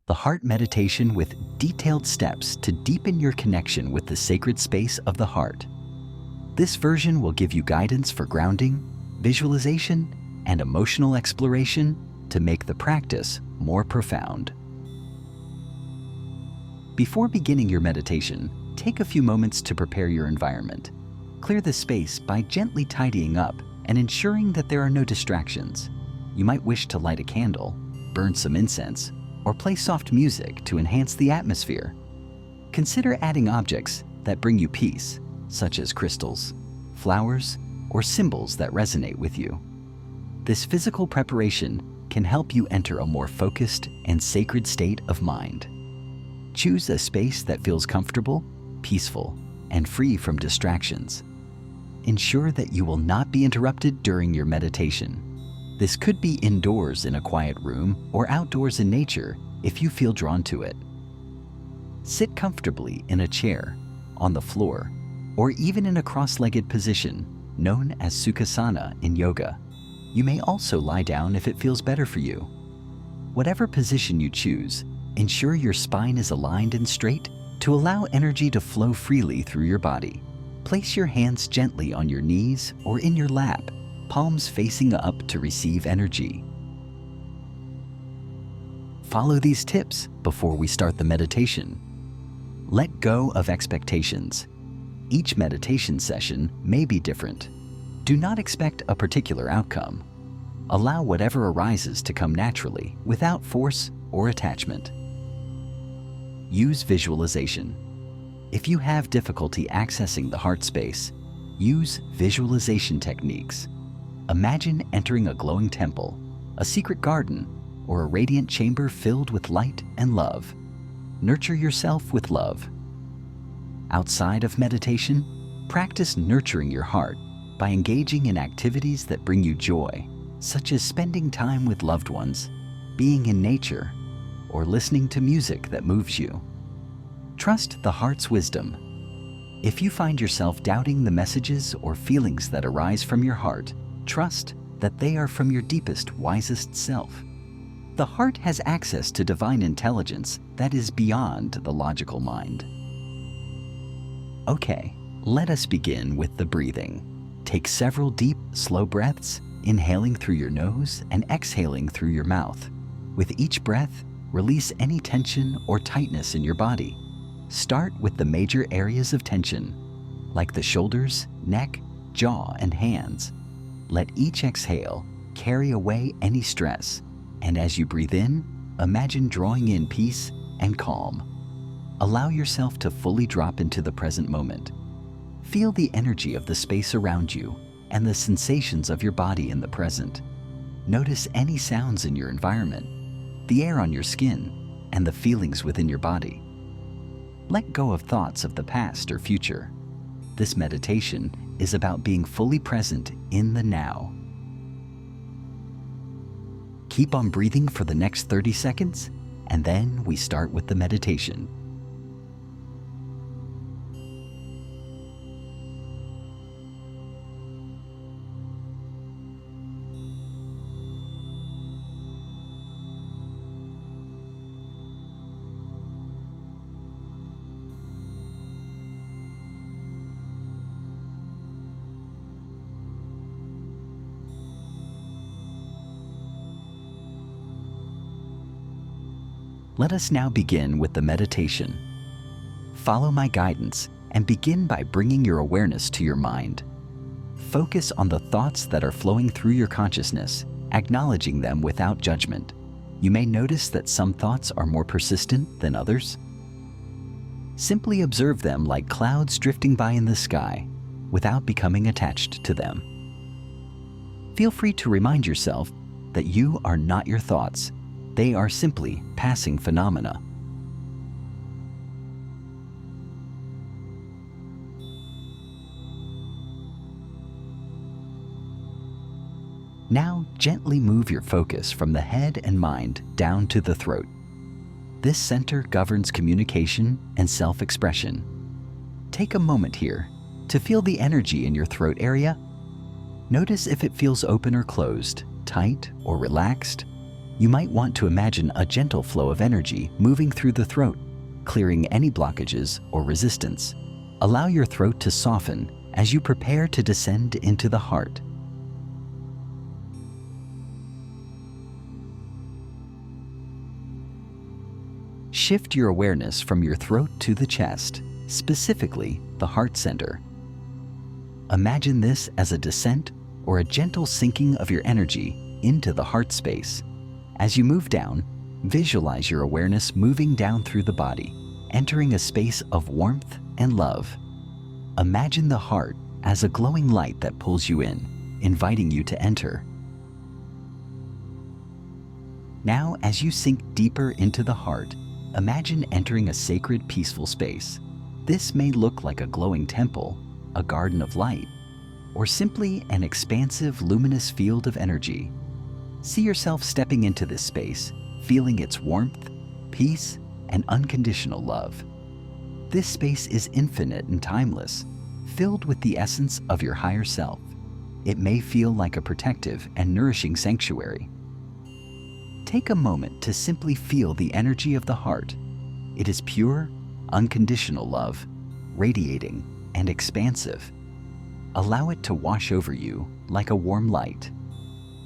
the heart meditation with detailed steps to deepen your connection with the sacred space of the heart. This version will give you guidance for grounding, visualization, and emotional exploration to make the practice more profound. Before beginning your meditation, take a few moments to prepare your environment. Clear the space by gently tidying up and ensuring that there are no distractions. You might wish to light a candle, burn some incense, or play soft music to enhance the atmosphere. Consider adding objects that bring you peace, such as crystals, flowers, or symbols that resonate with you. This physical preparation can help you enter a more focused and sacred state of mind. Choose a space that feels comfortable, peaceful, and free from distractions. Ensure that you will not be interrupted during your meditation. This could be indoors in a quiet room or outdoors in nature if you feel drawn to it. Sit comfortably in a chair, on the floor, or even in a cross-legged position known as Sukhasana in yoga. You may also lie down if it feels better for you. Whatever position you choose, ensure your spine is aligned and straight to allow energy to flow freely through your body. Place your hands gently on your knees or in your lap, palms facing up to receive energy. Follow these tips before we start the meditation. Let go of expectations. Each meditation session may be different. Do not expect a particular outcome. Allow whatever arises to come naturally without force or attachment. Use visualization. If you have difficulty accessing the heart space, use visualization techniques. Imagine entering a glowing temple, a secret garden, or a radiant chamber filled with light and love. Nurture yourself with love. Outside of meditation, practice nurturing your heart by engaging in activities that bring you joy, such as spending time with loved ones, being in nature, or listening to music that moves you. Trust the heart's wisdom. If you find yourself doubting the messages or feelings that arise from your heart, trust that they are from your deepest, wisest self. The heart has access to divine intelligence that is beyond the logical mind. Okay, let us begin with the breathing. Take several deep, slow breaths, inhaling through your nose and exhaling through your mouth. With each breath, release any tension or tightness in your body. Start with the major areas of tension, like the shoulders, neck, jaw, and hands. Let each exhale carry away any stress, and as you breathe in, imagine drawing in peace and calm. Allow yourself to fully drop into the present moment. Feel the energy of the space around you and the sensations of your body in the present. Notice any sounds in your environment, the air on your skin, and the feelings within your body. Let go of thoughts of the past or future. This meditation is about being fully present in the now. Keep on breathing for the next 30 seconds, and then we start with the meditation. Let us now begin with the meditation. Follow my guidance and begin by bringing your awareness to your mind. Focus on the thoughts that are flowing through your consciousness, acknowledging them without judgment. You may notice that some thoughts are more persistent than others. Simply observe them like clouds drifting by in the sky, without becoming attached to them. Feel free to remind yourself that you are not your thoughts. They are simply passing phenomena. Now, gently move your focus from the head and mind down to the throat. This center governs communication and self-expression. Take a moment here to feel the energy in your throat area. Notice if it feels open or closed, tight or relaxed. You might want to imagine a gentle flow of energy moving through the throat, clearing any blockages or resistance. Allow your throat to soften as you prepare to descend into the heart. Shift your awareness from your throat to the chest, specifically the heart center. Imagine this as a descent or a gentle sinking of your energy into the heart space. As you move down, visualize your awareness moving down through the body, entering a space of warmth and love. Imagine the heart as a glowing light that pulls you in, inviting you to enter. Now, as you sink deeper into the heart, imagine entering a sacred, peaceful space. This may look like a glowing temple, a garden of light, or simply an expansive, luminous field of energy. See yourself stepping into this space, feeling its warmth, peace, and unconditional love. This space is infinite and timeless, filled with the essence of your higher self. It may feel like a protective and nourishing sanctuary. Take a moment to simply feel the energy of the heart. It is pure, unconditional love, radiating and expansive. Allow it to wash over you like a warm light.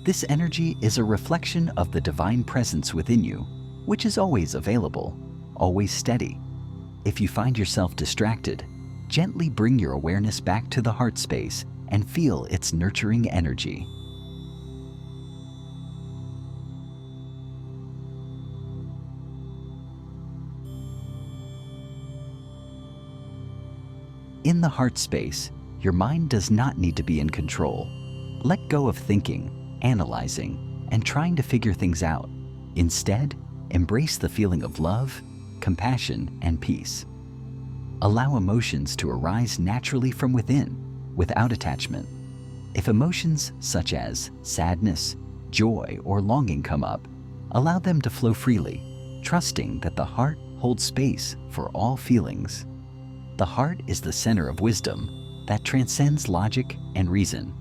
This energy is a reflection of the divine presence within you, which is always available, always steady. If you find yourself distracted, gently bring your awareness back to the heart space and feel its nurturing energy. In the heart space, your mind does not need to be in control. Let go of thinking, analyzing, and trying to figure things out. Instead, embrace the feeling of love, compassion, and peace. Allow emotions to arise naturally from within, without attachment. If emotions such as sadness, joy, or longing come up, allow them to flow freely, trusting that the heart holds space for all feelings. The heart is the center of wisdom that transcends logic and reason.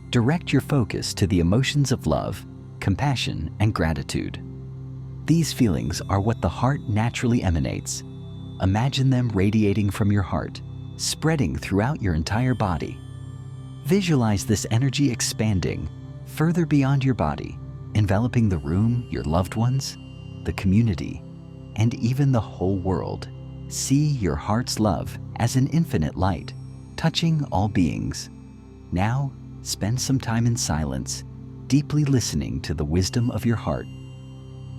Direct your focus to the emotions of love, compassion, and gratitude. These feelings are what the heart naturally emanates. Imagine them radiating from your heart, spreading throughout your entire body. Visualize this energy expanding further beyond your body, enveloping the room, your loved ones, the community, and even the whole world. See your heart's love as an infinite light, touching all beings. Now, spend some time in silence, deeply listening to the wisdom of your heart.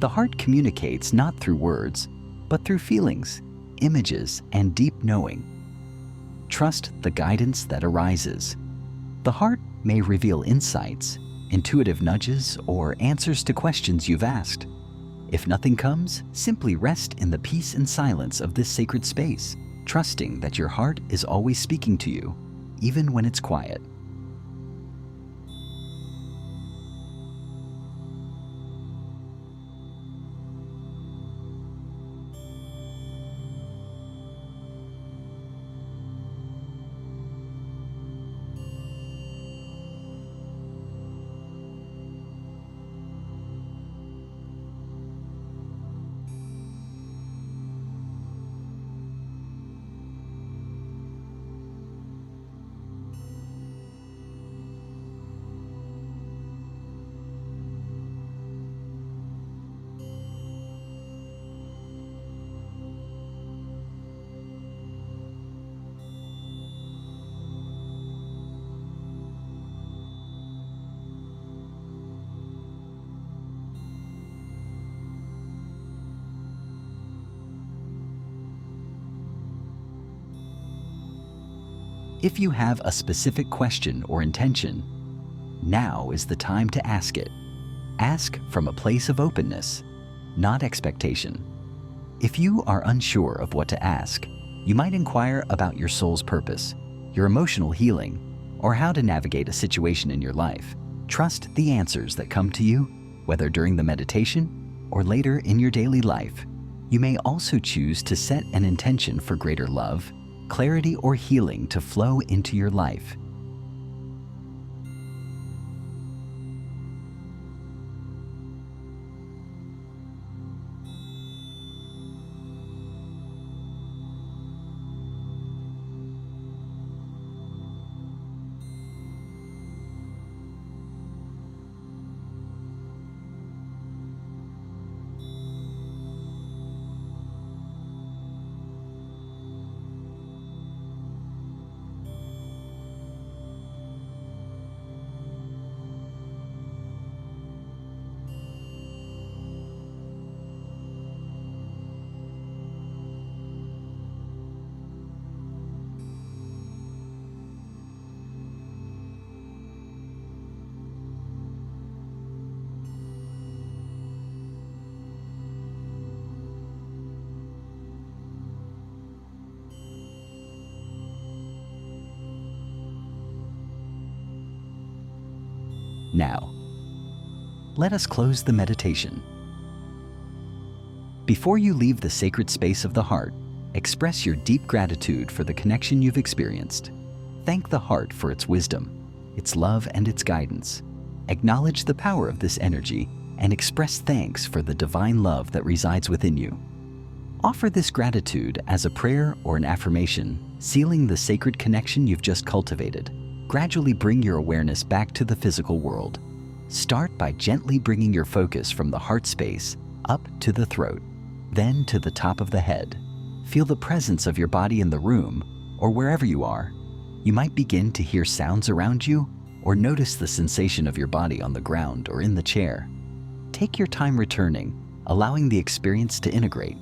The heart communicates not through words, but through feelings, images, and deep knowing. Trust the guidance that arises. The heart may reveal insights, intuitive nudges, or answers to questions you've asked. If nothing comes, simply rest in the peace and silence of this sacred space, trusting that your heart is always speaking to you, even when it's quiet. If you have a specific question or intention, now is the time to ask it. Ask from a place of openness, not expectation. If you are unsure of what to ask, you might inquire about your soul's purpose, your emotional healing, or how to navigate a situation in your life. Trust the answers that come to you, whether during the meditation or later in your daily life. You may also choose to set an intention for greater love, clarity, or healing to flow into your life. Now, let us close the meditation. Before you leave the sacred space of the heart, express your deep gratitude for the connection you've experienced. Thank the heart for its wisdom, its love, and its guidance. Acknowledge the power of this energy and express thanks for the divine love that resides within you. Offer this gratitude as a prayer or an affirmation, sealing the sacred connection you've just cultivated. Gradually bring your awareness back to the physical world. Start by gently bringing your focus from the heart space up to the throat, then to the top of the head. Feel the presence of your body in the room or wherever you are. You might begin to hear sounds around you or notice the sensation of your body on the ground or in the chair. Take your time returning, allowing the experience to integrate.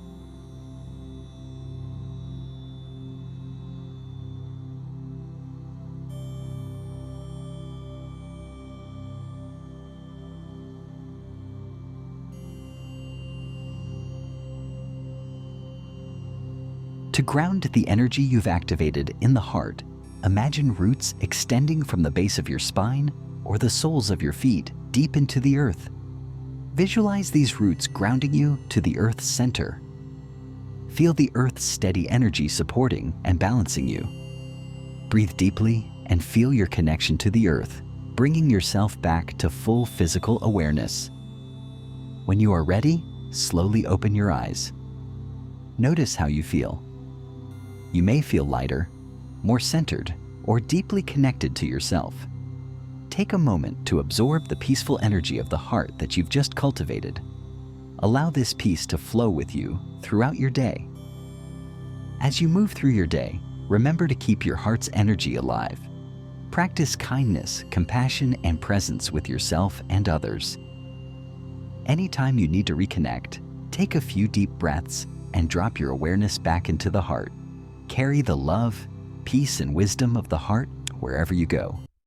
To ground the energy you've activated in the heart, imagine roots extending from the base of your spine or the soles of your feet deep into the earth. Visualize these roots grounding you to the earth's center. Feel the earth's steady energy supporting and balancing you. Breathe deeply and feel your connection to the earth, bringing yourself back to full physical awareness. When you are ready, slowly open your eyes. Notice how you feel. You may feel lighter, more centered, or deeply connected to yourself. Take a moment to absorb the peaceful energy of the heart that you've just cultivated. Allow this peace to flow with you throughout your day. As you move through your day, remember to keep your heart's energy alive. Practice kindness, compassion, and presence with yourself and others. Anytime you need to reconnect, take a few deep breaths and drop your awareness back into the heart. Carry the love, peace, and wisdom of the heart wherever you go.